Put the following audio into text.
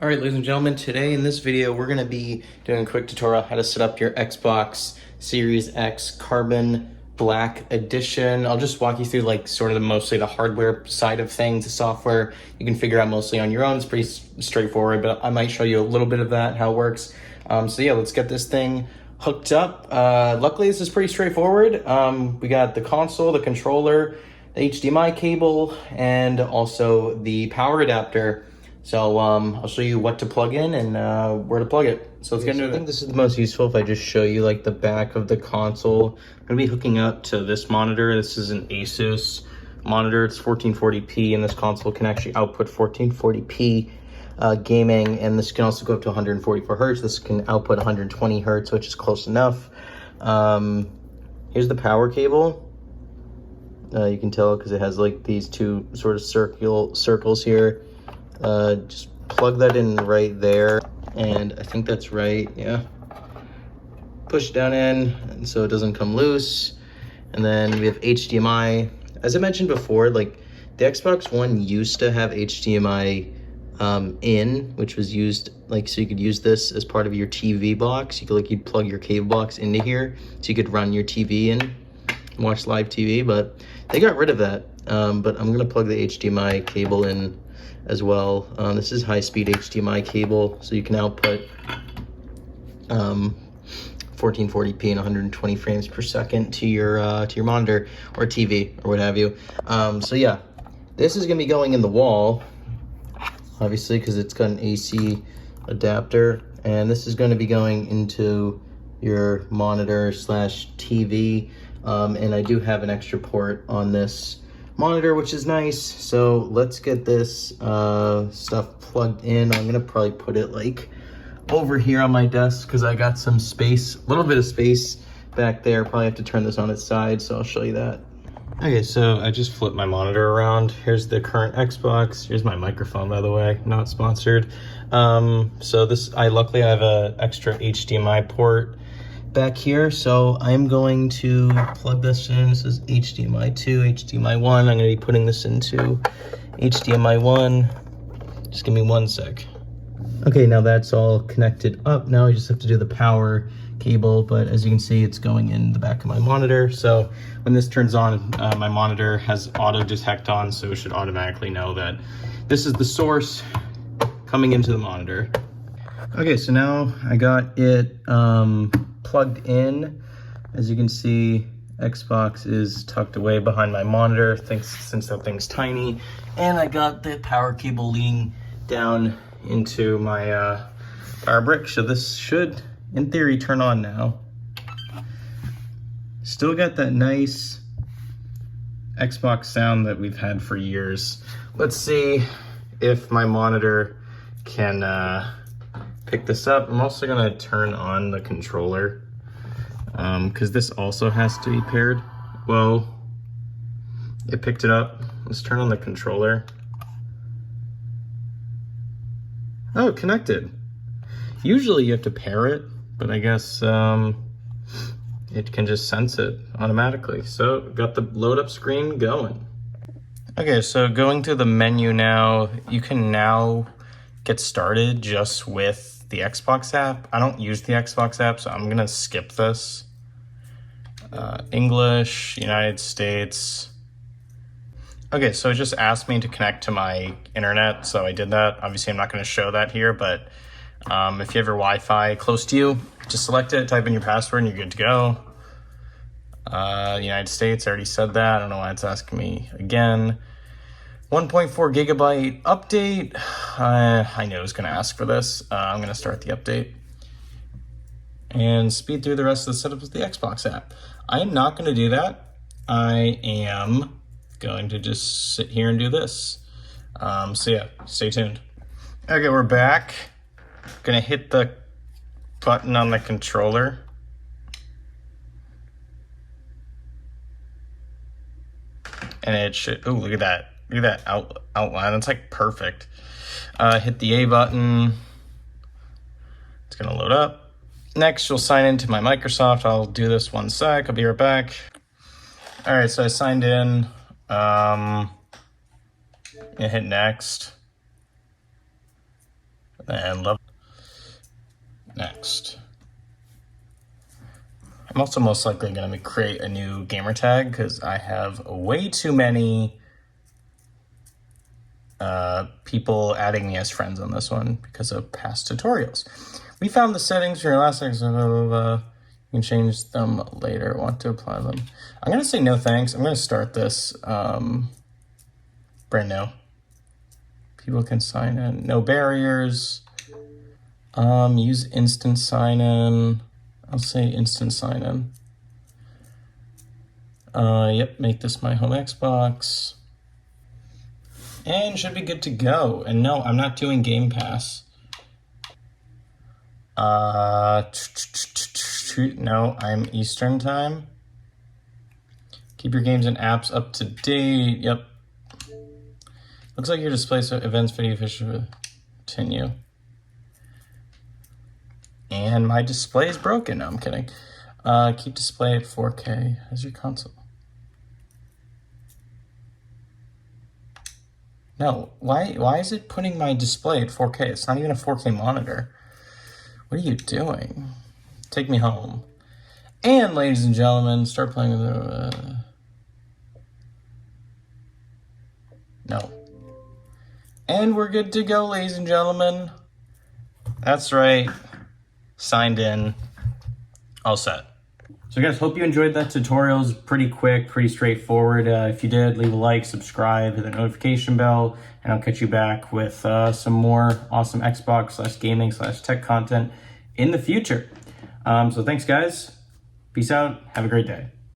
All right, ladies and gentlemen, today in this video, we're going to be doing a quick tutorial how to set up your Xbox Series X Carbon Black Edition. I'll just walk you through like sort of mostly the hardware side of things. The software you can figure out mostly on your own. It's pretty straightforward, but I might show you a little bit of that, how it works. So yeah, let's get this thing hooked up. Luckily, this is pretty straightforward. We got the console, the controller, the HDMI cable, and also the power adapter. So I'll show you what to plug in and where to plug it. So let's get into it. I think this is the most useful if I just show you like the back of the console. I'm gonna be hooking up to this monitor. This is an Asus monitor. It's 1440p, and this console can actually output 1440p gaming, and this can also go up to 144 hertz. This can output 120 hertz, which is close enough. Here's the power cable. You can tell because it has like these two sort of circles here. Just plug that in right there, and I think that's right. Yeah, push down in, and so it doesn't come loose. And then we have HDMI. As I mentioned before, like the Xbox One used to have HDMI in, which was used like so you could use this as part of your TV box. You'd plug your cable box into here so you could run your TV in and watch live TV, but they got rid of that. But I'm gonna plug the HDMI cable in as well. This is high-speed HDMI cable, so you can output 1440p and 120 frames per second to your monitor or TV or what have you. So yeah, this is gonna be going in the wall, obviously, because it's got an AC adapter, and this is going to be going into your monitor slash TV. And I do have an extra port on this monitor, which is nice. So let's get this stuff plugged in. I'm gonna probably put it like over here on my desk because I got some space, a little bit of space back there. Probably have to turn this on its side, so I'll show you that. Okay, so I just flipped my monitor around. Here's the current Xbox. Here's my microphone, by the way, not sponsored. So luckily I have a extra HDMI port back here, so I'm going to plug this in. This is HDMI 2, HDMI 1. I'm going to be putting this into HDMI 1. Just give me one sec. Okay, now that's all connected up. Now I just have to do the power cable, but as you can see, it's going in the back of my monitor. So when this turns on, my monitor has auto detect on, so it should automatically know that this is the source coming into the monitor. Okay, so now I got it plugged in. As you can see, Xbox is tucked away behind my monitor since that thing's tiny, and I got the power cable leading down into my power brick. So this should, in theory, turn on now. Still got that nice Xbox sound that we've had for years. Let's see if my monitor can pick this up. I'm also gonna turn on the controller because this also has to be paired. Well, it picked it up. Let's turn on the controller. Oh, connected. Usually you have to pair it, but I guess it can just sense it automatically. So got the load up screen going. Okay, so going to the menu now, you can now get started just with the Xbox app. I don't use the Xbox app, so I'm gonna skip this. English, United States. Okay, so it just asked me to connect to my internet, so I did that. Obviously, I'm not gonna show that here, but if you have your Wi-Fi close to you, just select it, type in your password, and you're good to go. United States, I already said that. I don't know why it's asking me again. 1.4 gigabyte update. I knew it was going to ask for this. I'm going to start the update and speed through the rest of the setup with the Xbox app. I am not going to do that. I am going to just sit here and do this. So yeah, stay tuned. Okay, we're back. Gonna hit the button on the controller. And it should, oh, look at that. Look at that outline. That's like perfect. Hit the A button. It's gonna load up. Next, you'll sign into my Microsoft. I'll do this one sec. I'll be right back. All right, so I signed in. And hit next. And love. Next. I'm also most likely going to create a new gamer tag because I have way too many people adding me as friends on this one because of past tutorials. We found the settings for your last episode. You can change them later. Want to apply them? I'm going to say no thanks. I'm going to start this brand new. People can sign in. No barriers. Use instant sign in. I'll say instant sign in. Yep, make this my home Xbox. And should be good to go. And no, I'm not doing Game Pass. No, I'm Eastern time. Keep your games and apps up to date. Yep. Looks like your display events video should continue. And my display is broken. No, I'm kidding. Keep display at 4K as your console. No, why is it putting my display at 4K? It's not even a 4K monitor. What are you doing? Take me home. And ladies and gentlemen, start playing with the... No. And we're good to go, ladies and gentlemen. That's right. Signed in. All set. So guys, hope you enjoyed that tutorial. It's pretty quick, pretty straightforward. If you did, leave a like, subscribe, hit the notification bell, and I'll catch you back with some more awesome Xbox/gaming/tech content in the future. So thanks guys. Peace out. Have a great day.